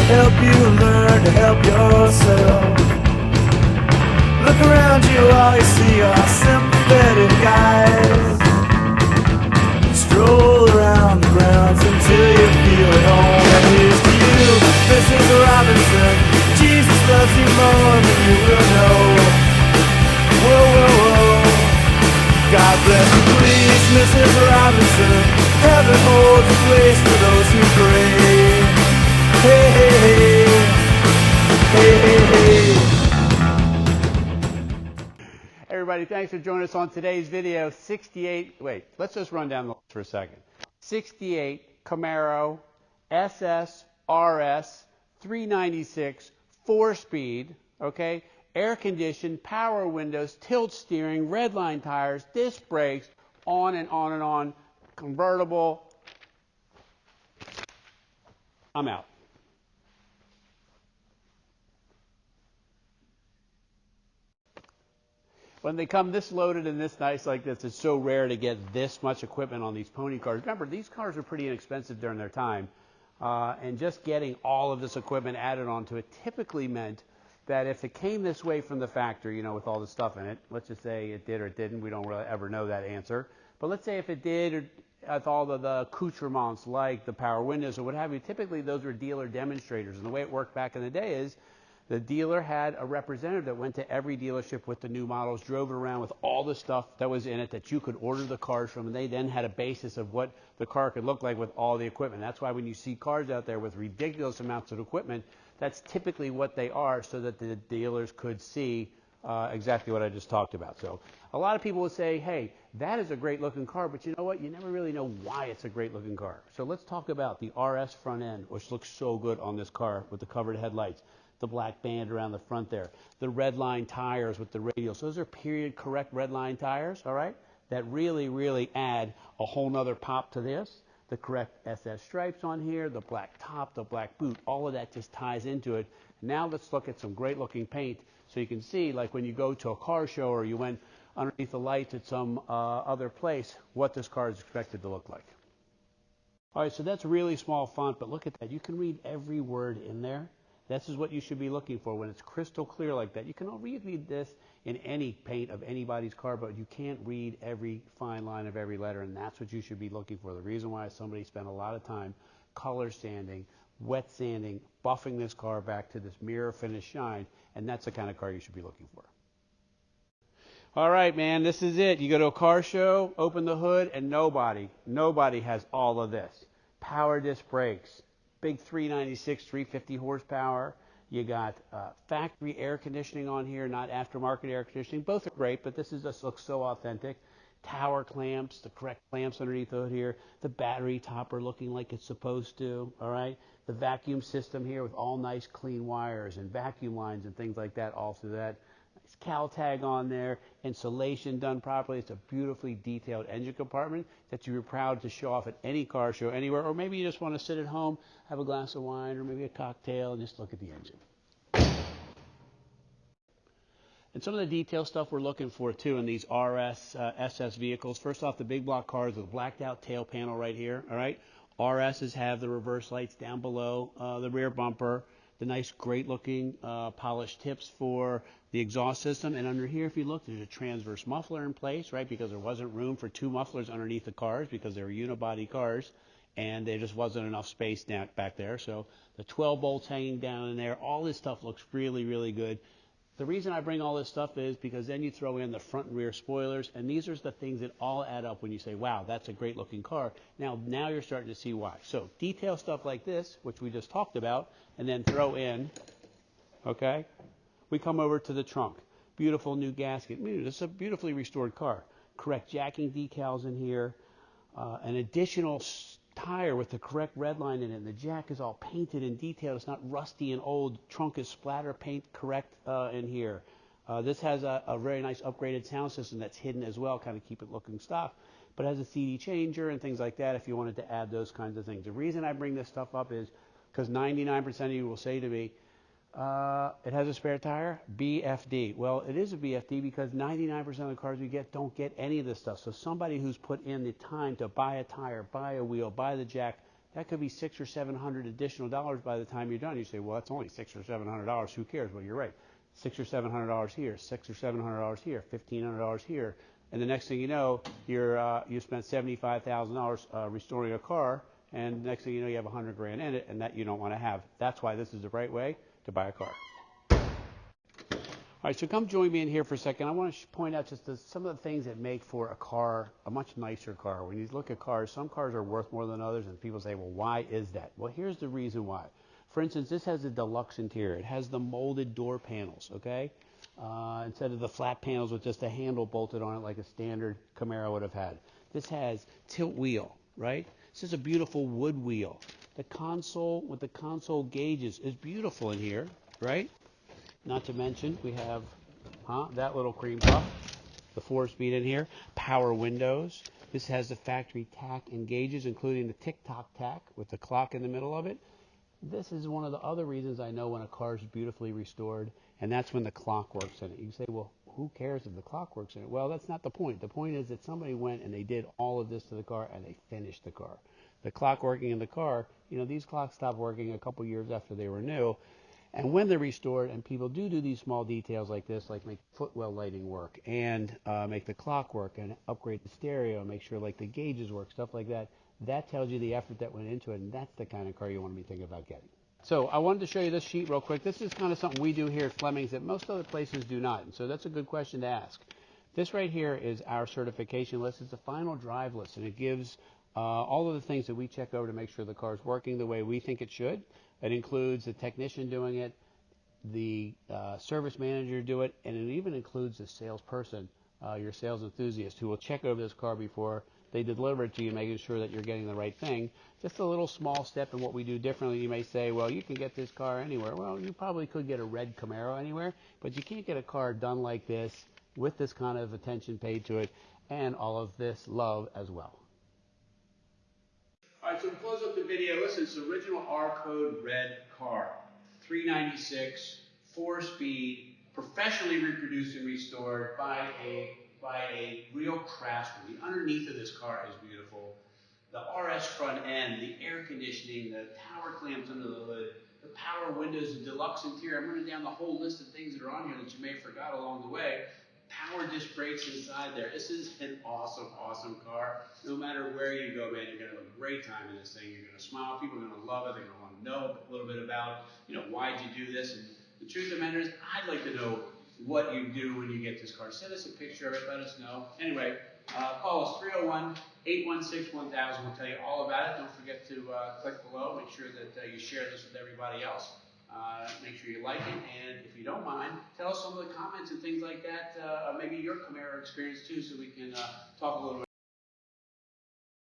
help you learn to help yourself. Look around you, all you see are sympathetic guys. Stroll around the grounds until you feel at home. And here's to you, Mrs. Robinson. Jesus loves you more than you will know. Whoa, whoa, whoa. God bless you, please, Mrs. Robinson. Heaven holds a place for those who pray. Hey, hey, hey. Hey, hey, hey. Everybody, thanks for joining us on today's video. Let's just run down the list for a second. 68 Camaro SS RS 396 4-speed, okay? Air conditioned, power windows, tilt steering, red line tires, disc brakes, on and on and on. Convertible. I'm out. When they come this loaded and this nice like this, it's so rare to get this much equipment on these pony cars. Remember, these cars were pretty inexpensive during their time, and just getting all of this equipment added onto it typically meant that if it came this way from the factory, you know, with all the stuff in it, let's just say it did or it didn't, we don't really ever know that answer, but let's say if it did, or with all the accoutrements like the power windows or what have you, typically those were dealer demonstrators, and the way it worked back in the day is the dealer had a representative that went to every dealership with the new models, drove it around with all the stuff that was in it that you could order the cars from, and they then had a basis of what the car could look like with all the equipment. That's why when you see cars out there with ridiculous amounts of equipment, that's typically what they are, so that the dealers could see exactly what I just talked about. So a lot of people would say, hey, that is a great looking car, but you know what? You never really know why it's a great looking car. So let's talk about the RS front end, which looks so good on this car with the covered headlights. The black band around the front there, the red line tires with the radials. Those are period correct red line tires, all right, that really, really add a whole nother pop to this. The correct SS stripes on here, the black top, the black boot, all of that just ties into it. Now let's look at some great looking paint so you can see, like when you go to a car show or you went underneath the lights at some other place, what this car is expected to look like. All right, so that's really small font, but look at that. You can read every word in there. This is what you should be looking for when it's crystal clear like that. You can read this in any paint of anybody's car, but you can't read every fine line of every letter, and that's what you should be looking for. The reason why somebody spent a lot of time color sanding, wet sanding, buffing this car back to this mirror finish shine, and that's the kind of car you should be looking for. All right, man, this is it. You go to a car show, open the hood, and nobody has all of this. Power disc brakes. Big 396, 350 horsepower. You got factory air conditioning on here, not aftermarket air conditioning. Both are great, but this just looks so authentic. Tower clamps, the correct clamps underneath the hood here. The battery topper looking like it's supposed to, all right? The vacuum system here with all nice clean wires and vacuum lines and things like that all through that. Nice cowl tag on there, insulation done properly. It's a beautifully detailed engine compartment that you're proud to show off at any car show anywhere, or maybe you just want to sit at home, have a glass of wine or maybe a cocktail and just look at the engine. And some of the detail stuff we're looking for too in these RS SS vehicles. First off, the big block cars with blacked out tail panel right here, all right? RSs have the reverse lights down below the rear bumper, the nice great looking polished tips for the exhaust system, and under here if you look, there's a transverse muffler in place, right, because there wasn't room for two mufflers underneath the cars because they were unibody cars and there just wasn't enough space down back there. So the 12 bolts hanging down in there, all this stuff looks really, really good. The reason I bring all this stuff is because then you throw in the front and rear spoilers, and these are the things that all add up when you say, wow, that's a great looking car. Now you're starting to see why. So detail stuff like this, which we just talked about, and then throw in, okay, we come over to the trunk. Beautiful new gasket. This is a beautifully restored car. Correct jacking decals in here, an additional tire with the correct red line in it. The jack is all painted and detailed. It's not rusty and old. Trunk is splatter paint correct in here. This has a very nice upgraded sound system that's hidden as well, kind of keep it looking stock, but it has a CD changer and things like that if you wanted to add those kinds of things. The reason I bring this stuff up is because 99% of you will say to me, it has a spare tire, BFD. Well, it is a BFD because 99% of the cars we get don't get any of this stuff. So somebody who's put in the time to buy a tire, buy a wheel, buy the jack, that could be $600 or $700 additional dollars by the time you're done. You say, well, that's only $600 or $700. Who cares? Well, you're right. $600 or $700 here, $600 or $700 here, $1,500 here, and the next thing you know, you spent $75,000 restoring a car, and next thing you know, you have $100,000 in it, and that you don't want to have. That's why this is the right way to buy a car. All right, so come join me in here for a second. I want to point out just some of the things that make for a car a much nicer car. When you look at cars, some cars are worth more than others, and people say, well, why is that? Well, here's the reason why. For instance, this has a deluxe interior. It has the molded door panels, okay? Instead of the flat panels with just a handle bolted on it like a standard Camaro would have had. This has tilt wheel, right? This is a beautiful wood wheel. The console with the console gauges is beautiful in here, right? Not to mention we have that little cream puff, the 4-speed in here, power windows. This has the factory tack and gauges, including the tick-tock tack with the clock in the middle of it. This is one of the other reasons I know when a car is beautifully restored, and that's when the clock works in it. You say, well, who cares if the clock works in it? Well, that's not the point. The point is that somebody went and they did all of this to the car and they finished the car. The clock working in the car, these clocks stopped working a couple years after they were new. And when they're restored, and people do these small details like this, like make footwell lighting work, and make the clock work, and upgrade the stereo, and make sure like the gauges work, stuff like that, that tells you the effort that went into it, and that's the kind of car you want to be thinking about getting. So I wanted to show you this sheet real quick. This is kind of something we do here at Fleming's that most other places do not, and so that's a good question to ask. This right here is our certification list. It's a final drive list, and it gives all of the things that we check over to make sure the car is working the way we think it should. It includes the technician doing it, the service manager do it, and it even includes the salesperson, your sales enthusiast, who will check over this car before they deliver it to you, making sure that you're getting the right thing. Just a little small step in what we do differently. You may say, well, you can get this car anywhere. Well, you probably could get a red Camaro anywhere, but you can't get a car done like this with this kind of attention paid to it and all of this love as well. All right, so to close up the video, listen, it's the original R-Code red car. 396, 4-speed, professionally reproduced and restored by a real craftsman. The underneath of this car is beautiful. The RS front end, the air conditioning, the power clamps under the hood, the power windows, the deluxe interior. I'm running down the whole list of things that are on here that you may have forgot along the way. Power disc brakes inside there. This is an awesome, awesome car. No matter where you go, man, you're going to have a great time in this thing. You're going to smile. People are going to love it. They're going to want to know a little bit about, why'd you do this? And the truth of the matter is, I'd like to know what you do when you get this car. Send us a picture of it. Let us know. Anyway, call us 301-816-1000. We'll tell you all about it. Don't forget to click below. Make sure that you share this with everybody else. Make sure you like it, and if you don't mind, tell us some of the comments and things like that, maybe your Camaro experience too, so we can talk a little bit.